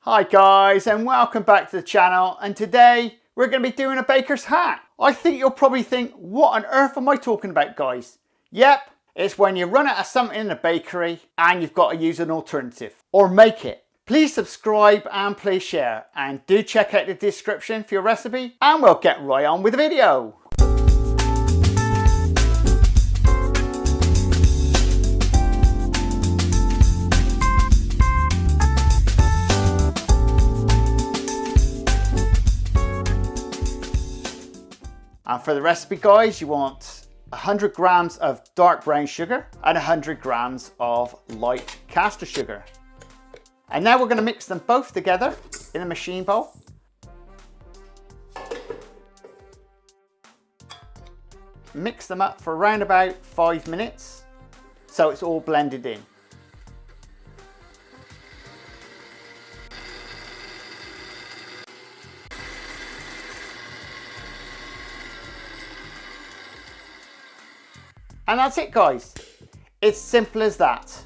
Hi guys, and welcome back to the channel, and today we're going to be doing a baker's hack. I think you'll probably think, what on earth am I talking about, guys? Yep, it's when you run out of something in a bakery and you've got to use an alternative or make it. Please subscribe and please share, and do check out the description for your recipe, and we'll get right on with the video. And for the recipe, guys, you want 100 grams of dark brown sugar and 100 grams of light Castor sugar. And now we're going to mix them both together in a machine bowl. Mix them up for around about 5 minutes so it's all blended in. And that's it, guys. It's simple as that.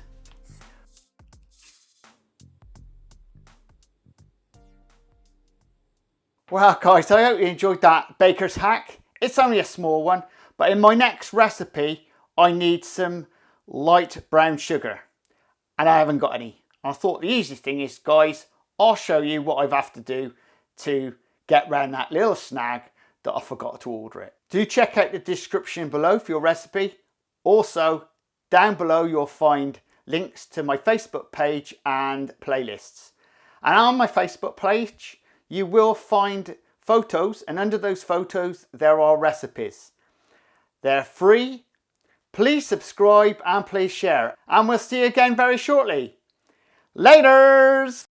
Well, guys, I hope you enjoyed that baker's hack. It's only a small one, but in my next recipe, I need some light brown sugar, and I haven't got any. I thought the easiest thing is, guys, I'll show you what I have to do to get around that little snag that I forgot to order it. Do check out the description below for your recipe. Also, down below you'll find links to my Facebook page and playlists. And on my Facebook page, you will find photos, and under those photos, there are recipes. They're free. Please subscribe and please share. And we'll see you again very shortly. Laters!